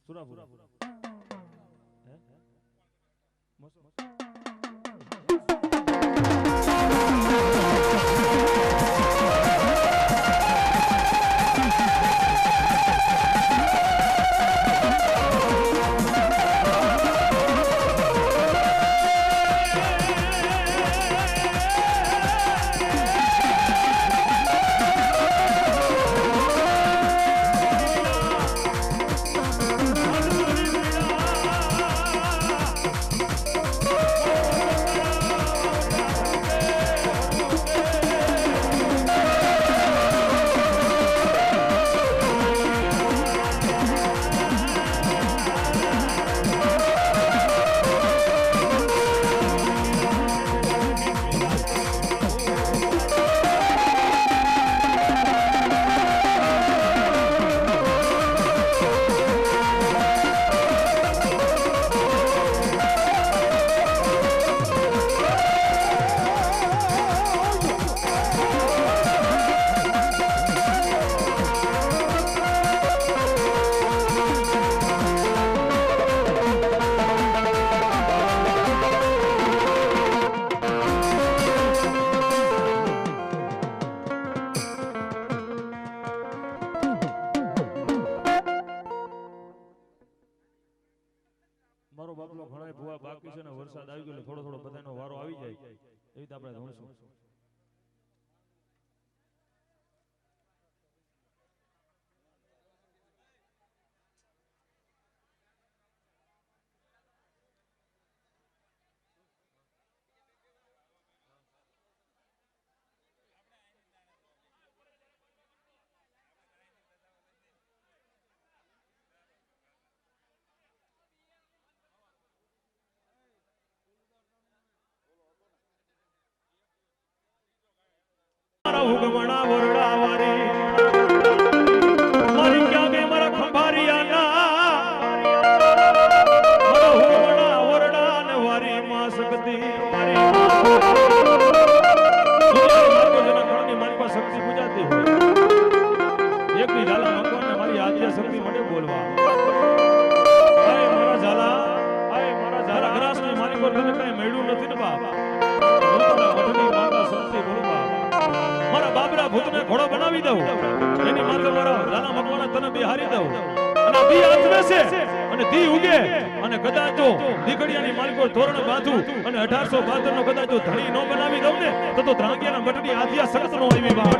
સુરાપુરા હે મસ્ત મારો બાપલો ઘણા ભૂવા બાકી છે ને વરસાદ આવી ગયો થોડો થોડો બધાનો વારો આવી જાય એવી રીતે આપણે ધોણશું ઉગમણા વરડા વારી મારી ક્યાં બે મારા ખંભારિયાના મારા ઉગમણા વરડા ને વારી માં શક્તિ મારી મારી પાસે શક્તિ પૂજાતી હોય એક બી ઝાલા ભગવાનને મારી આદ્ય શક્તિ માટે બોલવા આય મારા ઝાલા ગ્રાસની મારી પર તને કઈ મળ્યું નથી ને બાપ વડની માતા શક્તિ બોલવા મારા બાબરા ભૂતને ઘોડો બનાવી દઉં એની માથે મારા ઝાલા ભગવાન તને બિહારી દઉં અને દી આત્મે છે અને દી ઉગે અને કદાચ જો દીકડીયાની માલિકો તોરણ બાંધું અને 1872 નો કદાચ જો ધણી નો બનાવી દઉં ને તો ધ્રાંગિયાના મટની આદ્યા સખત નો આવી બા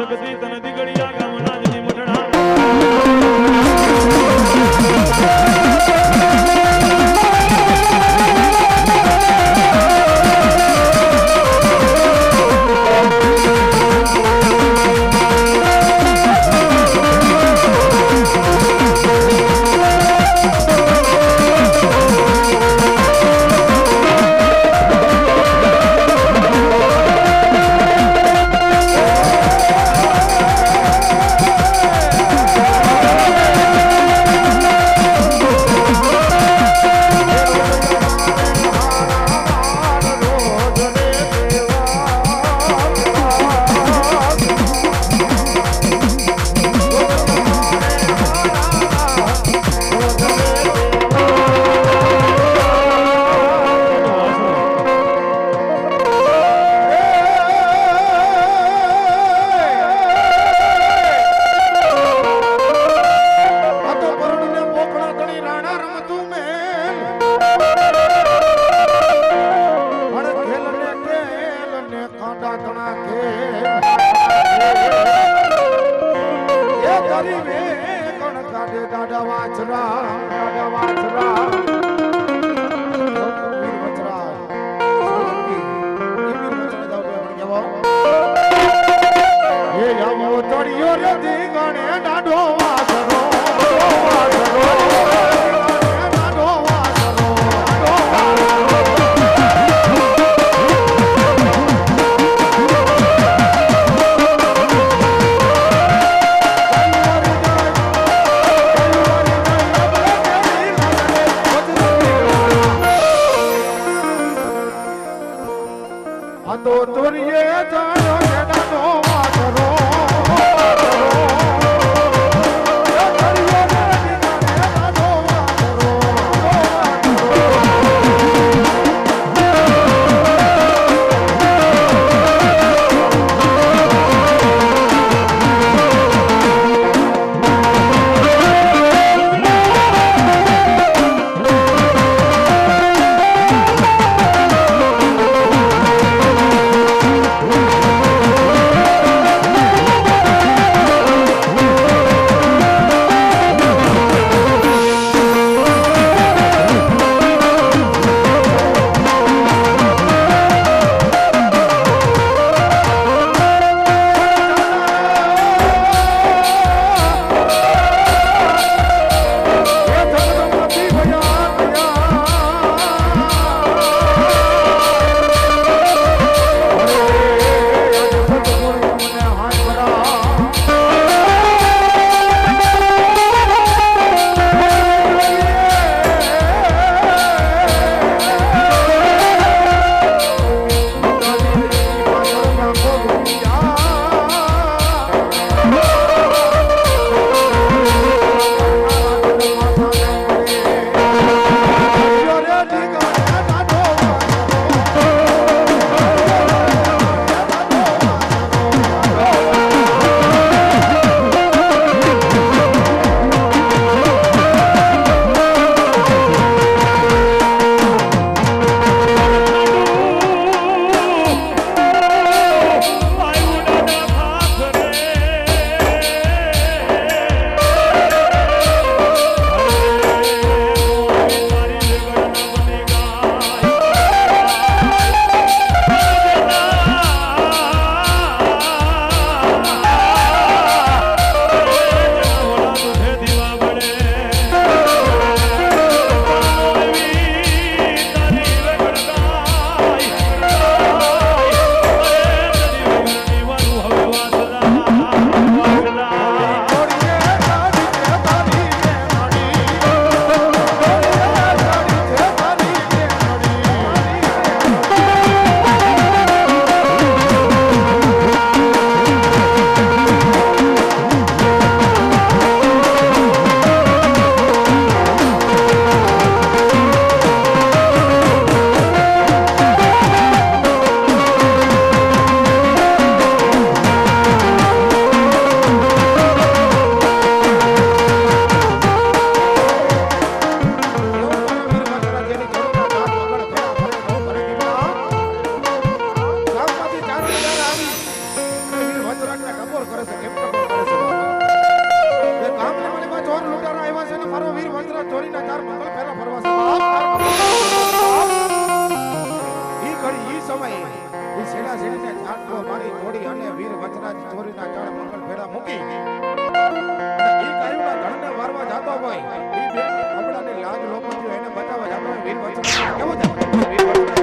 સગતી તન દીગડિયા ગામના જની મઠડા નાટકો મારી થોડી અને વીર વચરાજ ચોરીના કાળ મંગળ ભેળા મૂકી ઈ ગાયુના ધણને મારવા જાતો હોય ઈ બેન અબડાને લાજ લોકો એને બચાવવા જાતો હોય વીર વચરાજ કેવો જાતો વીર વચરાજ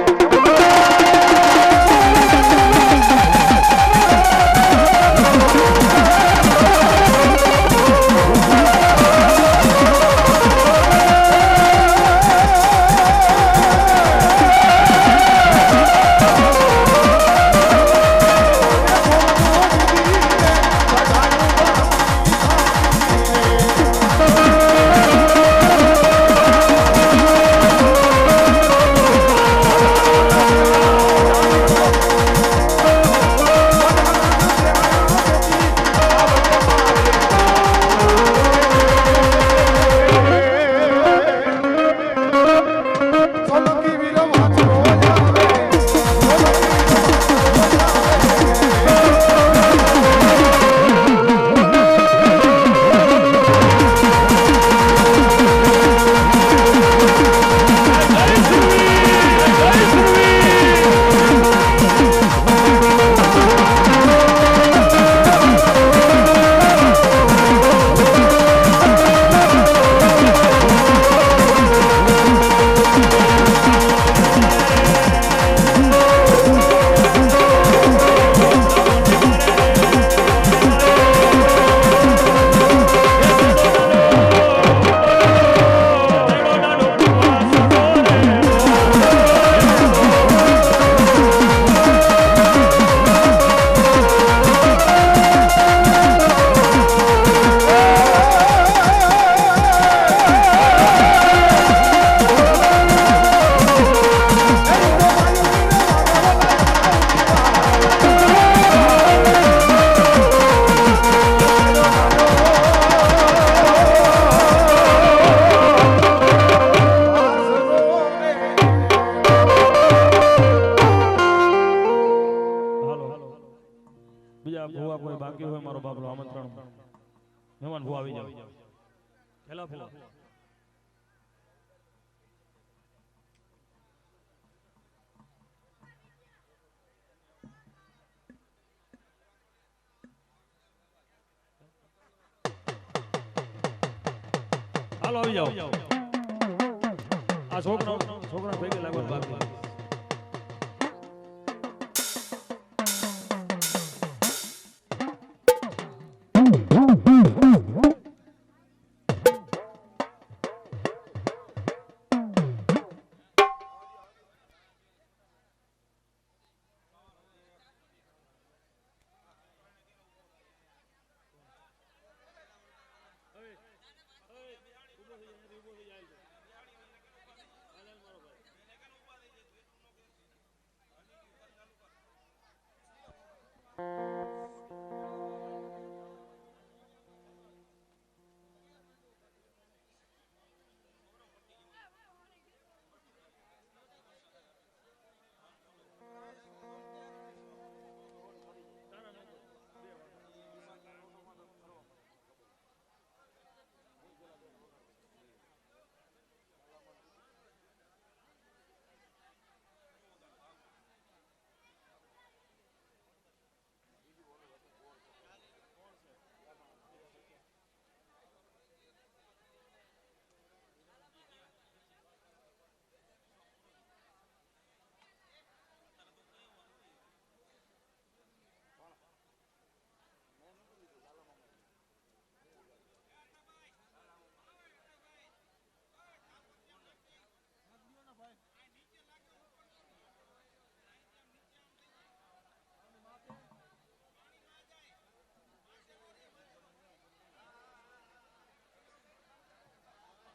બીજા ભૂવા કોઈ બાકી હોય મારો બાપલો આમંત્રણ મહેમાન ભૂવા આવી જાવ હેલા ભૂવા હાલો આવી જાવ આ છોકરા ભેગે લાગવાનું બાકી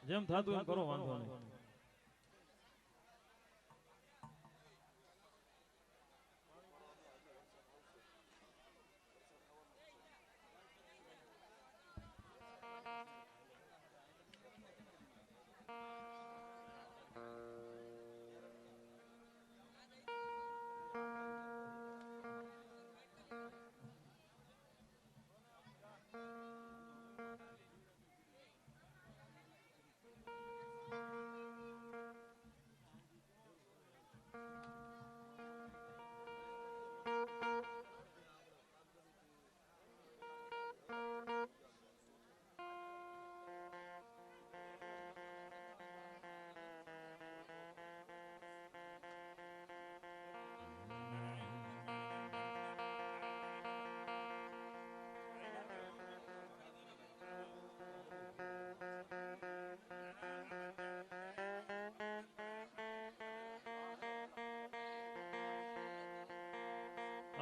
જેમ થાતું એમ કરો વાંધો નહીં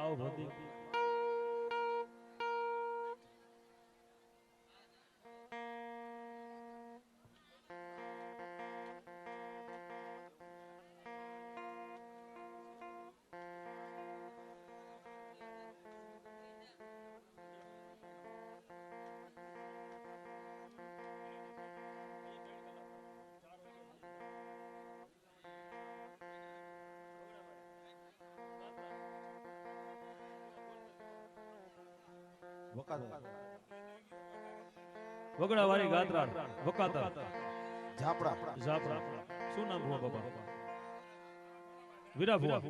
આવો ભોધી વગડા વાળી ગાત્રાળ વકાતા ઝાપડા ઝાપડા શું નામ ભુવા બાપા વીરા ભુવા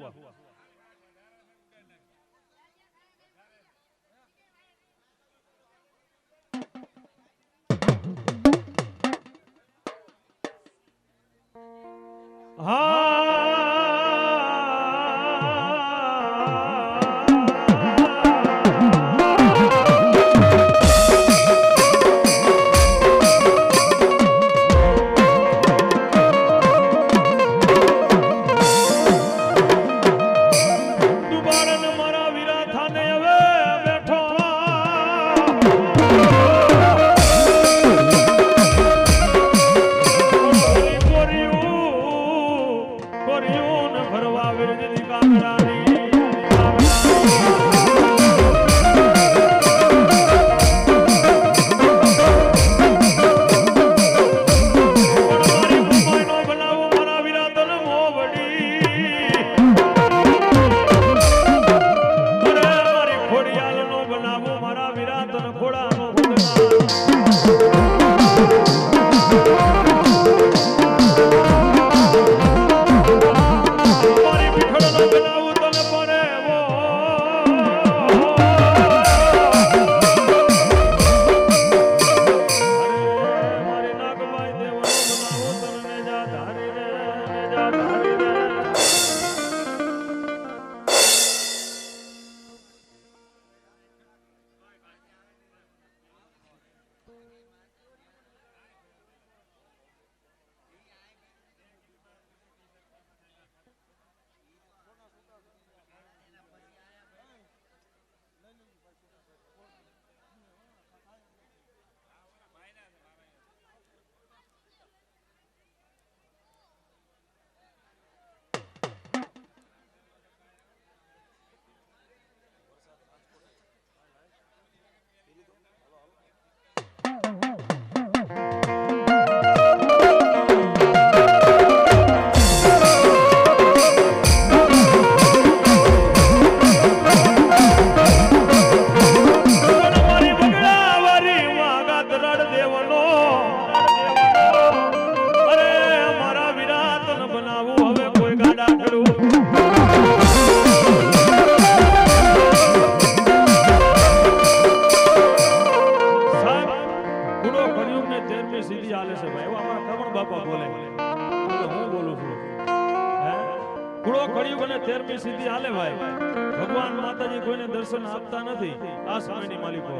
ભગવાન માતાજી કોઈને દર્શન આપતા નથી આ સમયની માલિકો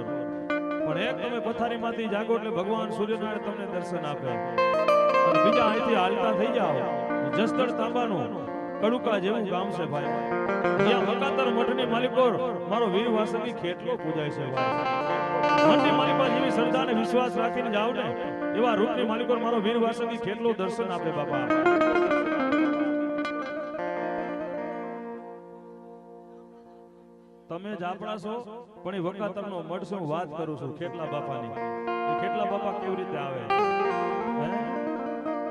પણ એક તમે પથારીમાંથી જાગો એટલે ભગવાન સૂર્યનારાયણ તમને દર્શન આપે અને બીજા અહીંથી હાલતા થઈ જાઓ જસદણ તાંબાનું કડુકા જેવું ગામ છે ભાઈ જ્યાં મકાતર મઠની માલિકો મારો વીર વાસંગી ખેતલો પૂજાય છે ભાઈ મઠની માલિકો જેવી શ્રદ્ધા અને વિશ્વાસ રાખીને જાવ ને એવા રૂપની માલિકો મારો વીર વાસંગી ખેતલો દર્શન આપે બાપા તમે જ આપણા છો પણ એ વકાતરનો મઠ છે હું વાત કરું છું ખેટલા બાપાની એ ખેટલા બાપા કેવી રીતે આવે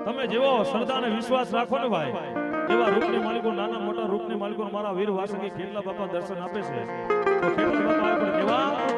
તમે જેવો શ્રદ્ધા અને વિશ્વાસ રાખો ને ભાઈ એવા રૂપની માલિકો નાના મોટા રૂપની માલિકો મારા વીર વાસંગી ખેટલા બાપા દર્શન આપે છે તો ખેટલા બાપા પણ કેવા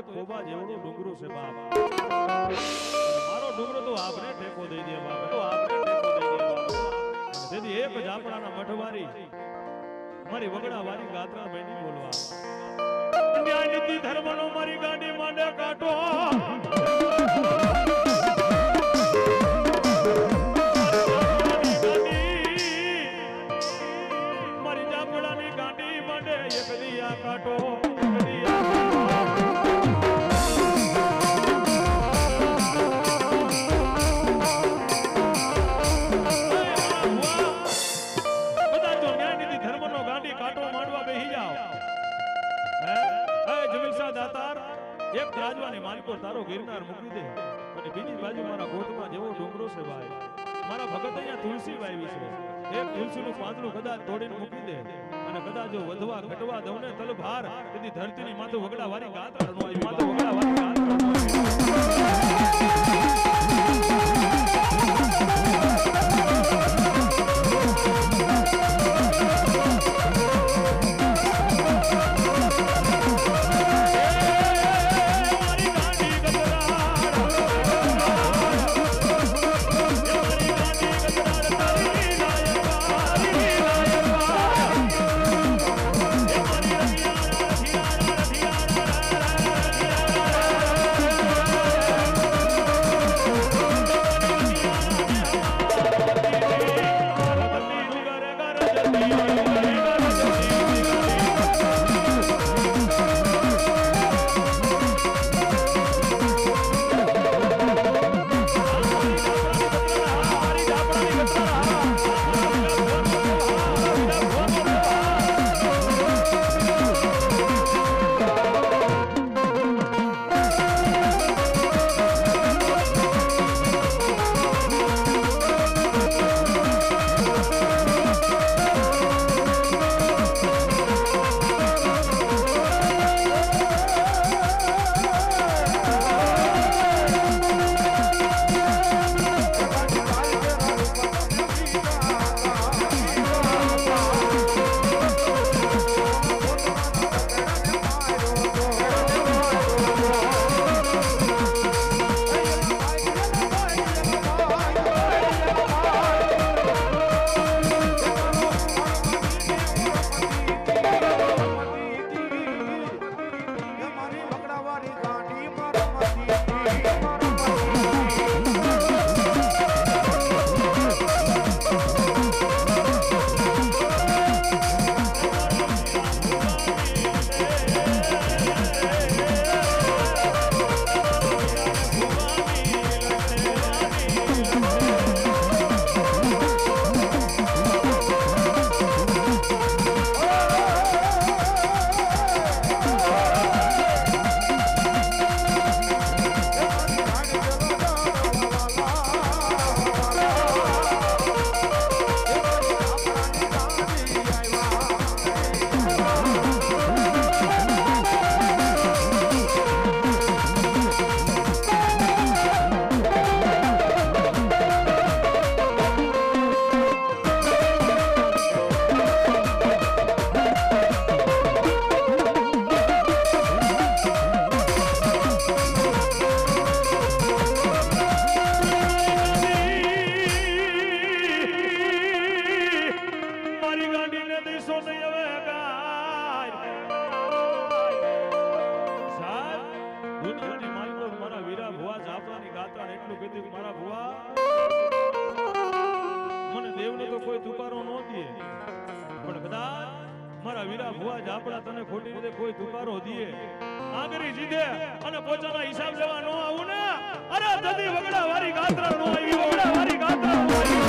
એક ખોબા જેવડો ડુંગરો છે બાપ મારો ડુંગરો તો આપને ટેકો દઈ દે બાપ તો આપને ટેકો દઈ દે બાપ તેથી એક જાપડાના મઠવારી મારી વગડાવારી ગાત્રા બેની બોલવા ન્યાય નીતિ ધર્મનો મારી ગાડી માંડે કાટો મારી જાપડાની ગાડી માંડે એક દિયા કાટો એક રાજવાને માલિકો તારો ગિરનાર મૂકી દે અને બીજી બાજુ મારા ગોતમાં જેવો ડુંગરો છે ભાઈ મારા ભગત અહીંયા તુલસી વાવી છે એક તુલસીનું પાંદડું કદાચ તોડીને મૂકી દે અને કદાચ જો વધવા ઘટવા દઉં ને તલભાર તેથી ધરતીની માથે વગડા વારી ગાત્રા નો આવી માથે વગડા વારી ગાત્રા નો મારા વીરા ભુવા જાપડા તને ખોટી રીતે કોઈ તુકારો દીએ આગરી જીધે અને પોતાના હિસાબ લેવા નો આવું ને અરે દદી વગડા વારી ગાત્રા નો આવી વગડા વારી ગાત્રા નો આવી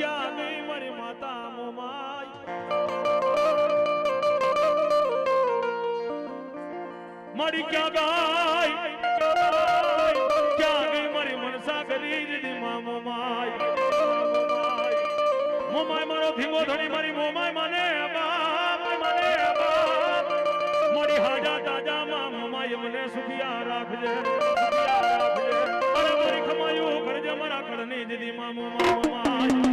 ક્યાં ગઈ મારી માતા મોમાઈ મારી ક્યાં ગઈ મારી મનસા કરી દીધી મા મોમાઈ મોમાઈ મારો ધીમો ધણી મારી મોમાઈ માને મારી હાજા તાજા માં મોમાઈ મને સુખિયા રાખજે અરે મારી ખમાયું કરજે મારા કળની દીદી મા મોમાઈ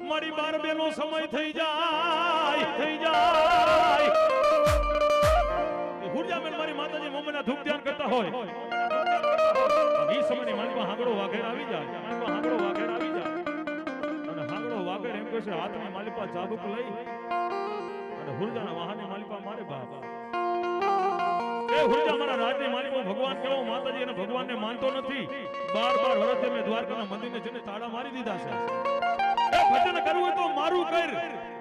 મારી બાર બેનો સમય થઈ જાય હુરજાબેન મારી માતાજી મોમના ધૂપ ધ્યાન કરતા હોય એ સમયની માલિકમાં હાંગડો વાઘેર આવી જાય અને હાંગડો વાઘેર એમ કહે છે હાથની માલિપા ચાબુક લઈ અને હુરજાના વાહનની માલિપા મારે બાપ એ હુરજા મારા રાજની માલિકો ભગવાન કેવો માતાજી અને ભગવાનને માનતો નથી 12 વર્ષથી મેં દ્વારકાના મંદિરને જેને તાળા મારી દીધા છે એ ભજન કરવું હોય તો મારું કર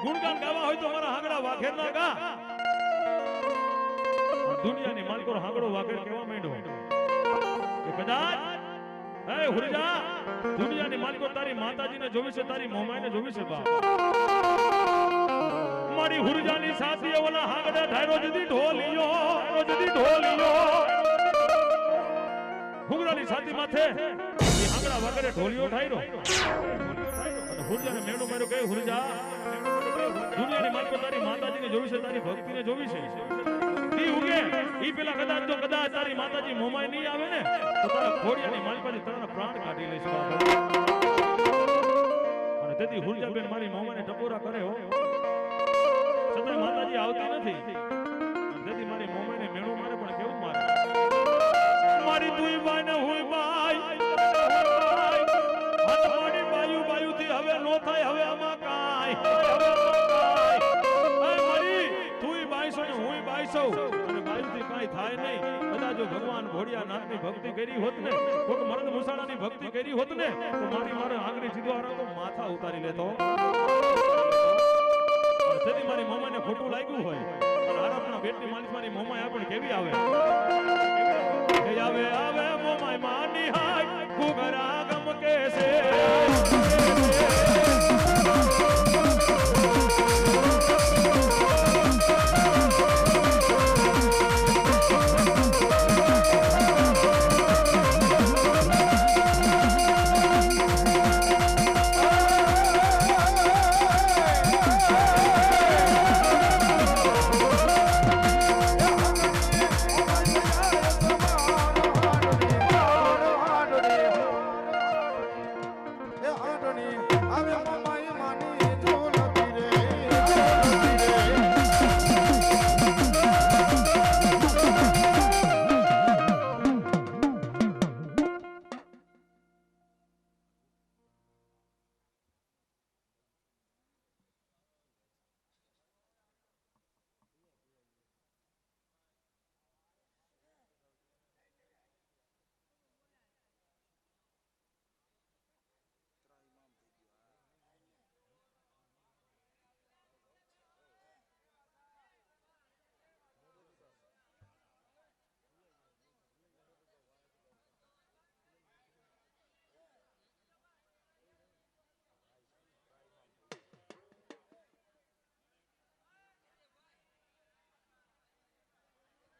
ગુણગાન ગાવા હોય તો મારા હાંગડા વાઘેર ના ગા દુનિયાની માલિકો હાંગડો વાઘેર કેવા માંડ્યો કે કદાચ એ હુરજા દુનિયાની માલિકો તારી માતાજીને જોવી છે તારી મોમાઈને જોવી છે બાપ મારી હુરજાની સાથી ઓલા હાંગડા ધાયરો જદી ઢોલિયો હુંગરાની છાતી માથે એ હાંગડા વગરે ઢોલિયો ઠાયરો અને હુરજાને મેણો માર્યો કે હુરજા દુનિયાની માલિકો તારી માતાજીને જોવી છે તારી ભક્તિને જોવી છે ઈ ઉગે ઈ પેલા કદાચ તારી માતાજી મોમાઈ નહીં આવે ને તો તારા ખોડિયાની માલિકાજી તારા પ્રાણ કાઢી લેશે અને તેથી હુરજાબેન મારી મોમાને ટપોરા કરે હો છતાં માતાજી આવતી નથી તેથી મારી મોમાઈને મેણો મારે પણ કેવું મારે મારી તુઈ બાઈ ને હુઈ બાઈ મારી બાયુ થી હવે નો થાય હવે આમાં કાઈ મારી તુઈ બાઈસો ને હુઈ બાઈસો અને બાયુ થી કાઈ થાય નહીં બધા જો ભગવાન ભોળિયાનાથની ભક્તિ કરી હોત ને કોઈ મરદ મુસાળાની ભક્તિ કરી હોત ને તો મારે આંગળી સીધો હારો તો માથા ઉતારી લેતો તેથી મારી મોમાને ખોટું લાગ્યું હોય અને આરામના બેટની માલિક મારી મોમાય આપણ કેવી આવે આવે મોમાય માની હાય ઘુઘરા ગમ કે છે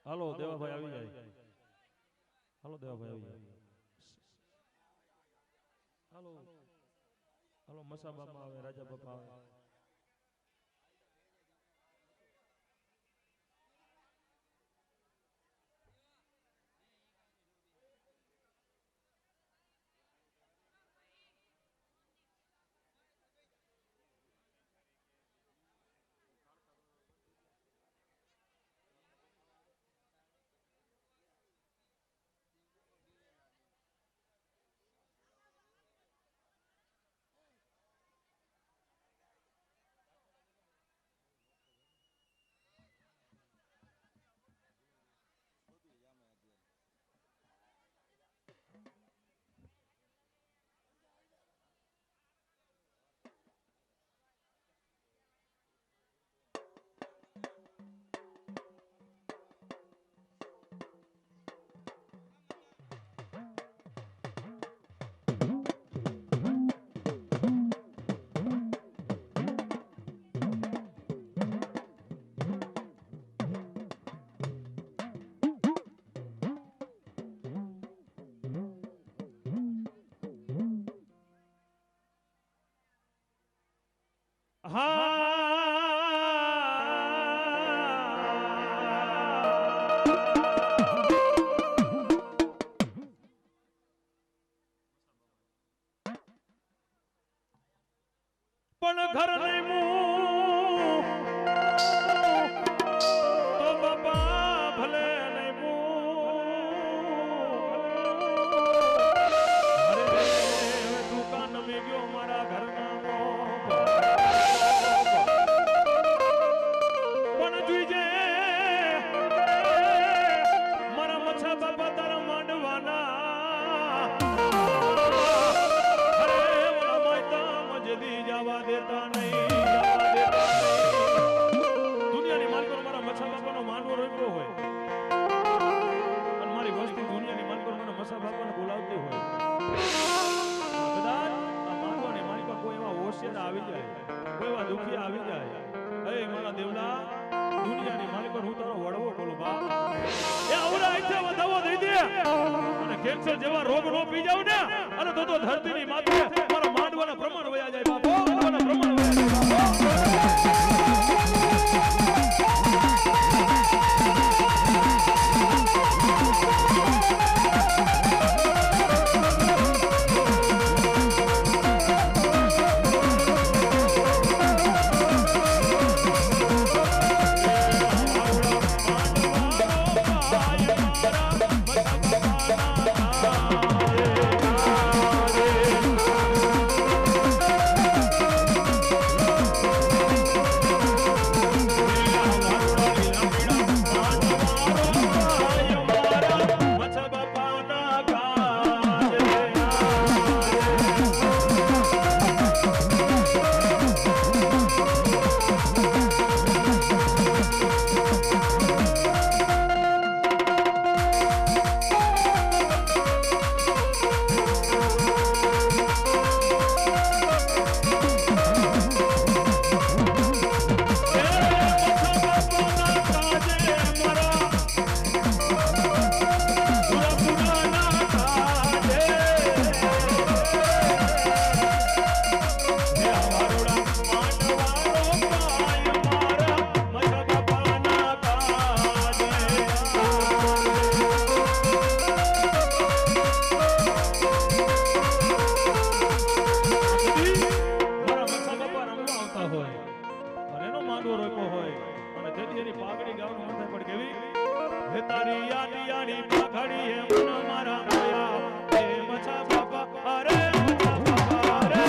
હાલો દેવાભાઈ આવી જાય. હાલો દેવાભાઈ આવી જાય. હાલો હાલો મસા બાપા આવે, રાજા બાપા આવે. પણ ઘર નહીં મું તો બાપા ભલે નહીં મું દુકાન મેં ગયો મારા ઘરના પણ જોઈજે મારા મચ્છા બાપા તારા માંડવાના જવા દેતા નહીં, જવા દેતા નહીં. દુનિયાની માલિકો મારા મચ્છા બાપાનો માંડવો રોક્યો હોય અને મારી વસ્તી દુનિયાની માલિકો મારા મચ્છા બાપાને બોલાવતી હોય, કદાચ આ માંડવાની માલિકો કોઈ એવા હોશિયાર આવી જાય, કોઈ એવા દુખિયા આવી જાય, હે મારા દેવલા દુનિયાની માલિકો હું તારો વડવો બોલું બાપ, એ આવડા આઈથે વધાવો દઈ દે અને કેન્સર જેવા રોગ નો પી જાવ ને અને તો ધરતીની માથે મારા માંડવાના પ્રમાણ વયા જાય બાપો, માંડવાના પ્રમાણ વયા જાય તારી યાદી યાડી પાઘડી હે મન મારા માયા હે મચ્છા બાપા અરે મચ્છા બાપા અરે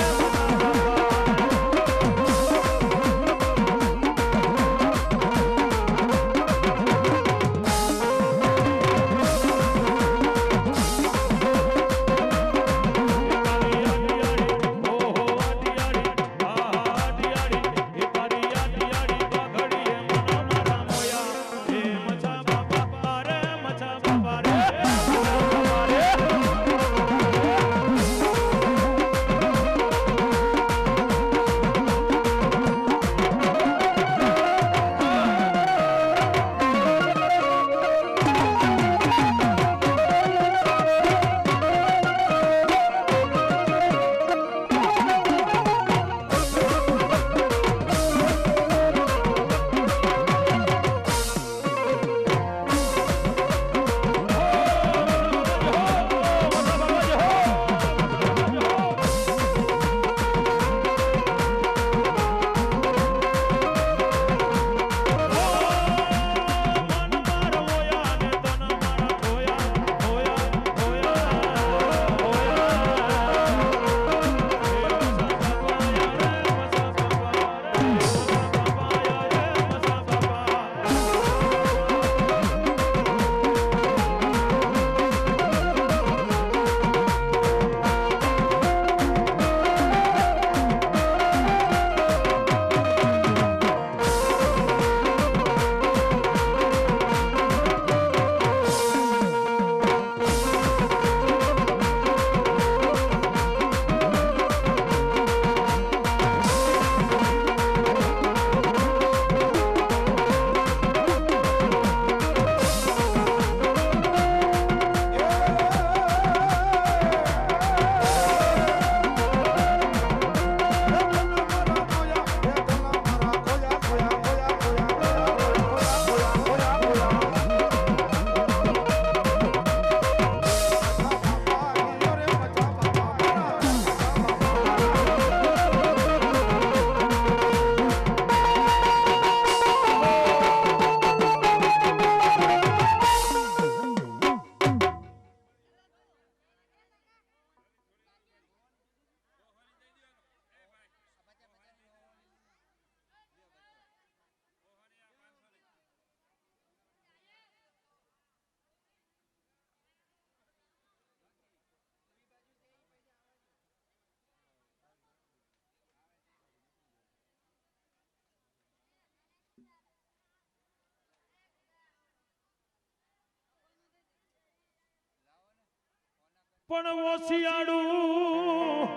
પણ ઓશિયાળું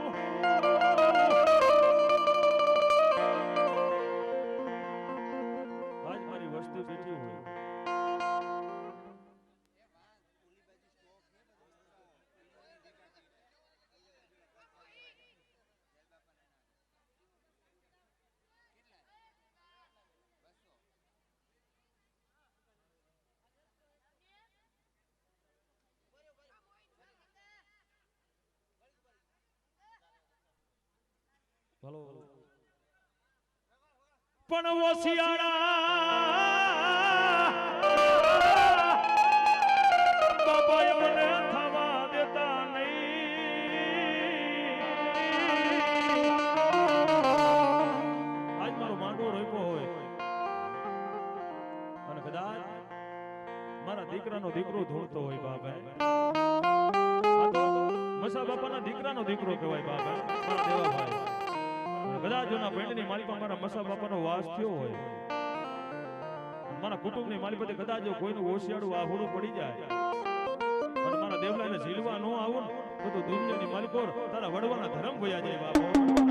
આજ મારી વસ્તી બેઠી હોય ભલો પણ ઓશિયાળા બાબા મને થવા દેતા નહીં આજ મારો માંડવો રોપ્યો હોય અને કદાચ મારા દીકરાનો દીકરો ધૂળતો હોય બાબા મસા બાપાના દીકરાનો દીકરો કહેવાય બાબા મારા દેવાભાઈ કદાચ જોના પેટની માલિકા મારા મસા બાપાનો વાસ થયો હોય મારા કુટુંબની માલિપતિ કદાચ જો કોઈનું ઓશિયાળું આહુડું પડી જાય અને મારા દેવલાને ઝીલવા ન આવું તો દુનિયાની માલિકો તારા વડવાના ધર્મ ભયા જાય બાપો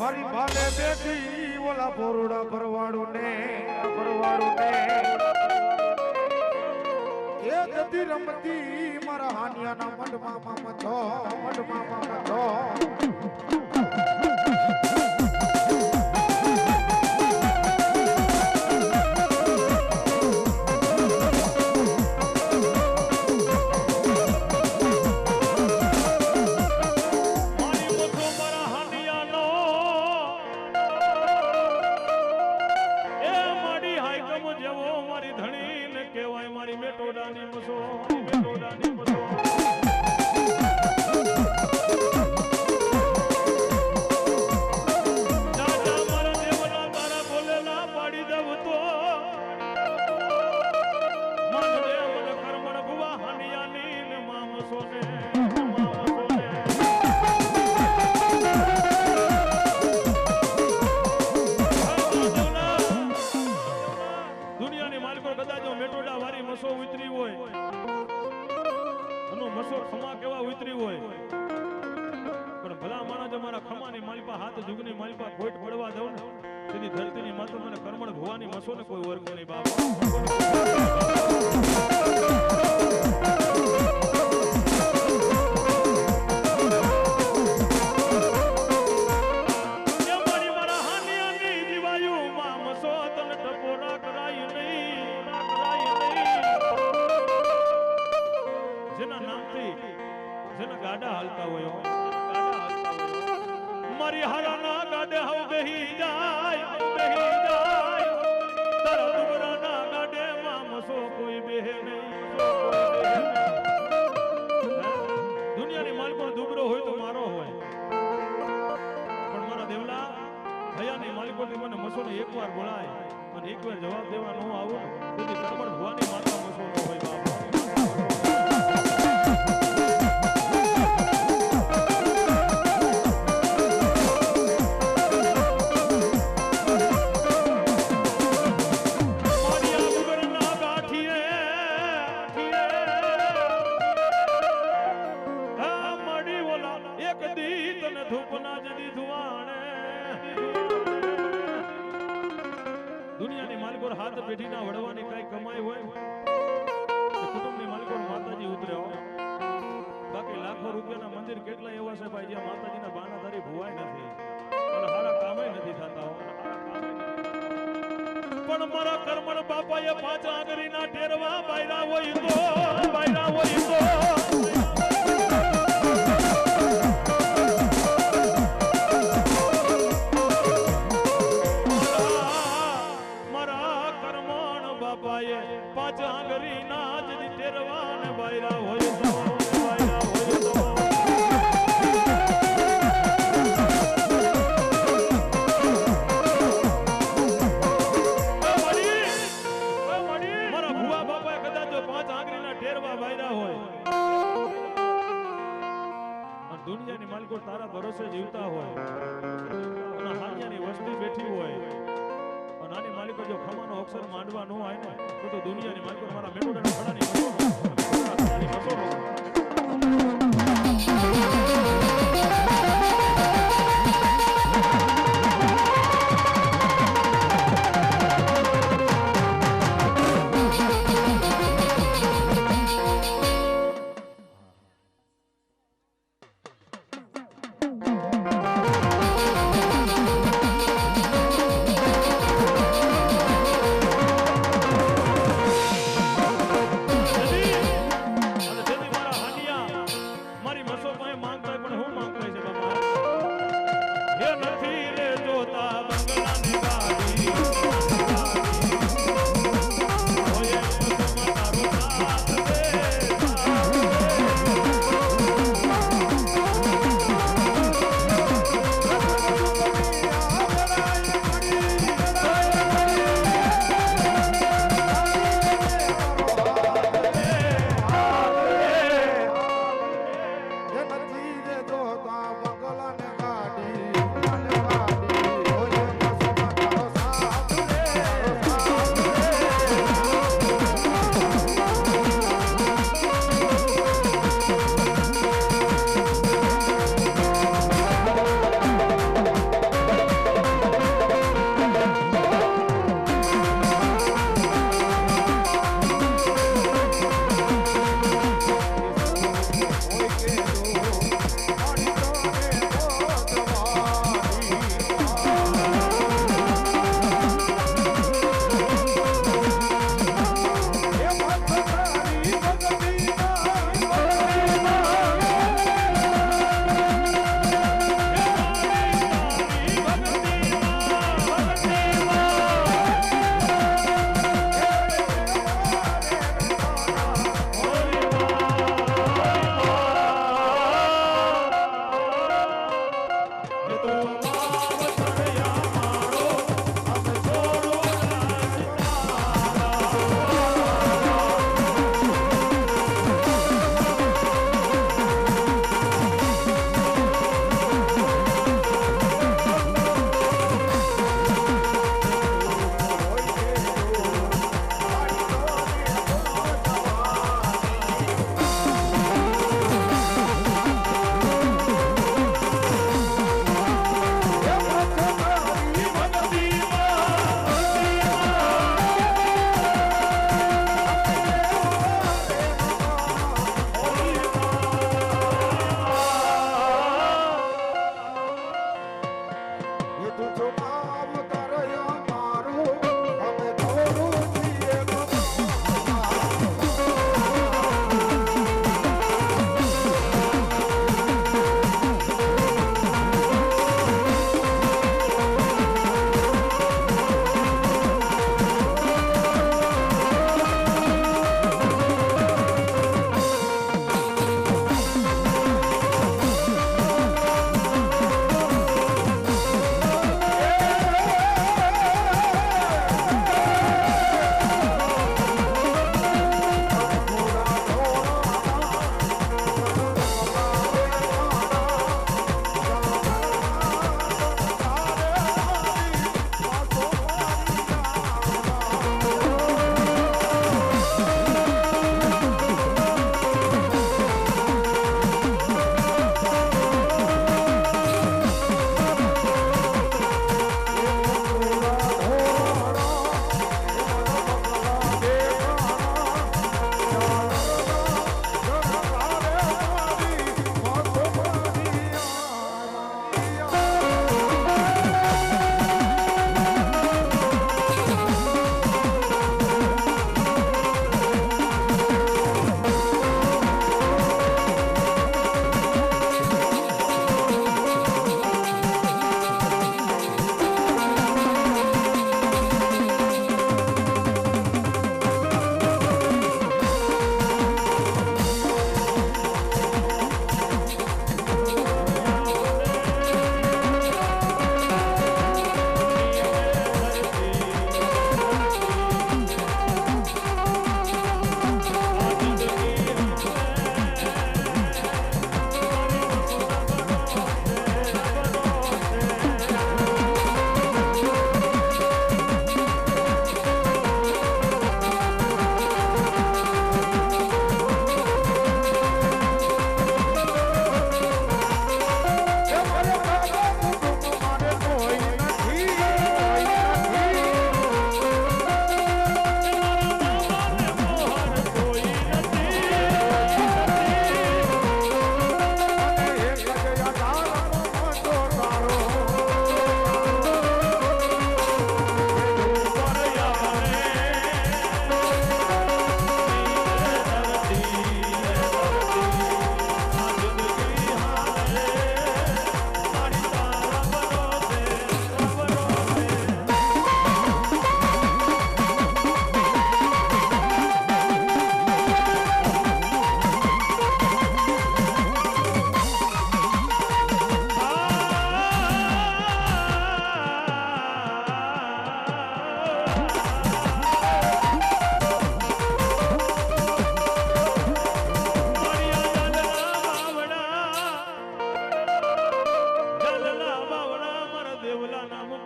મારી ભાલે બેઠી ઓલા બોરડા ભરવાડું ને એ જતી રમતી મારા હાનિયાના મઢમાં મચો હાથ જુગની માલિપા ખોટ પડવા દઉં ને તેની ધરતીની માતા મને કર્મણ ભવાની મસો ને કોઈ વર્ગ નહીં બાપ જેના નામથી જેના ગાડા હાલતા હોય મારી હારાના ગાડે હવ બેહી જાય તારા દુબરાના ગાડે માં મસો કોઈ બેહે નહીં દુનિયાની માલિકો દુબરો હોય તો મારો હોય પણ મારા દેવલા હયાની માલિકો મને મસો ને એકવાર બોલાય અને એકવાર જવાબ દેવા ન આવું તેથી કર્મણ ભવાની માતા મસો ન હોય બાપ દુનિયાની માલિકો હાથ પેઢીના વડવાની કઈ કમાઈ હોય એકવાર માતાજી ઉતર્યો બાકી લાખો રૂપિયાના મંદિર કેટલા એવા છે ભાઈ જ્યાં માતાજીના બાનાધારી ભુવાય નથી અને હારા કામે નથી થતા હો. પણ મારા કર્મણ બાપાએ પાંચ આંગળીના ટેરવા બાયરા હોય તો મારા કર્મણ બાપાએ પાંચ આંગળીના જ ટેરવા ને બાયરા હોય તો દુનિયાની માલિકો તારા ભરોસે જીવતા હોય અને હાનિયાની વસ્તી બેઠી હોય અને આની માલિકો જો ખમાનો અક્ષર માંડવા ન હોય ને તો દુનિયાની માલિકો મારા મેટોડાના ખડાની મસો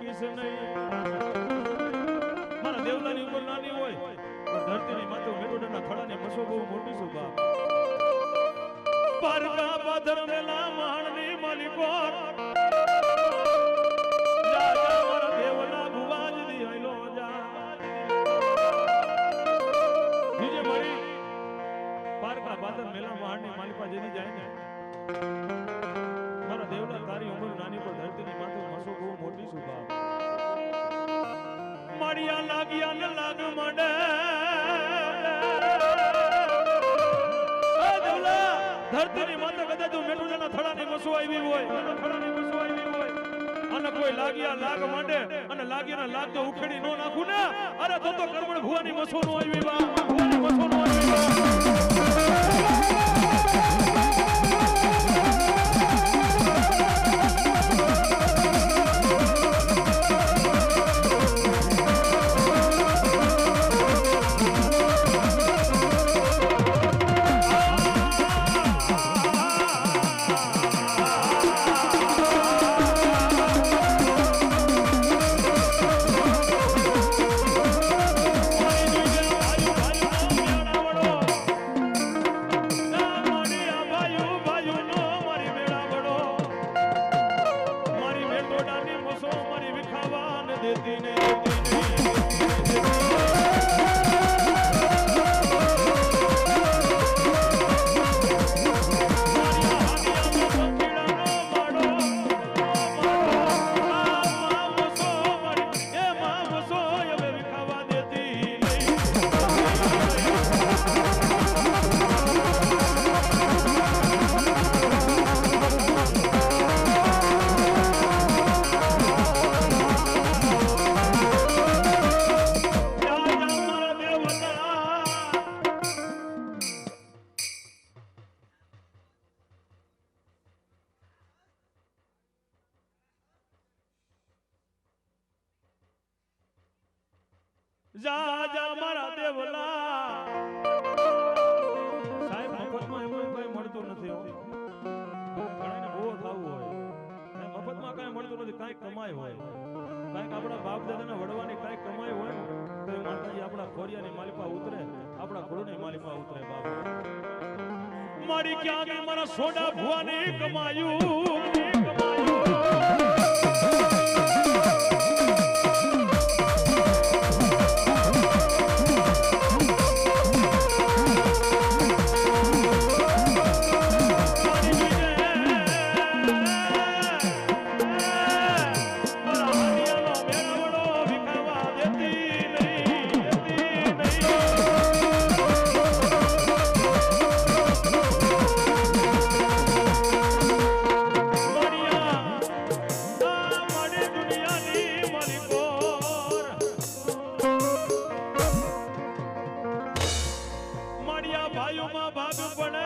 મૂકીશ નહીં. મારા દેવલાની ઉંમર નાની હોય પણ ધરતીની માથે મેટોડાના થડાની મસો બહુ મોટી છું બાપ. પારકા પાથર મેલા માણની માલિકો જા જા મારા દેવલા ભુવાજી હૈલો જા. બીજે મારી પારકા પાથર મેલા માણની માલિકા જેની જાય ને મારા દેવલા તારી ઉંમર નાની પણ ધરતીની માથે મસો બહુ મોટી છું બાપ. માડિયા લાગ્યા ને લાગ માંડે ધરતીની માથે કદાચ મેટુડાના થડાની મસો આવી હોય અને કોઈ લાગ્યા લાગ માંડે અને લાગ્યાના લાગ જો ઉખેડી નો નાખું ને અરે તો કરમણ ભુવાની મસો નો આવી બા ભુવાની મસો નો આવી બા. જા જા મારા દેવલા સાહેબ મફતમાં એમાં કઈ મળતું નથી હો. ઘણાને બહુ થાવું હોય મફતમાં કઈ મળતું નથી. કાંઈક કમાઈ હોય કાંઈક આપણા બાપ દાદાને વડવાની કાંઈક કમાઈ હોય ને તો એ માતાજી આપણા ખોડિયાની માલિપા ઉતરે આપણા ઘોડની માલિપા ઉતરે બાપ. મારી ક્યાં મારા સોડા ભુવાની કમાયું ભાઈઓમાં ભાગ પડે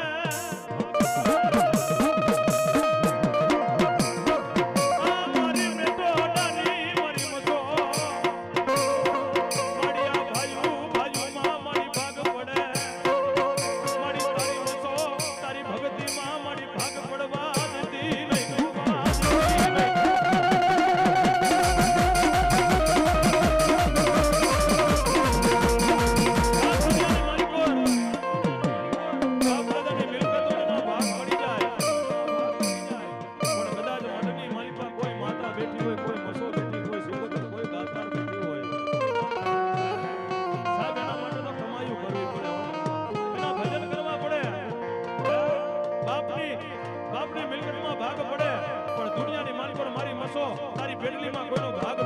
બાપની મિલકતમાં ભાગ પડે પણ દુનિયાની માલ પર મારી મસો તારી પેડલીમાં કોઈનો ભાગ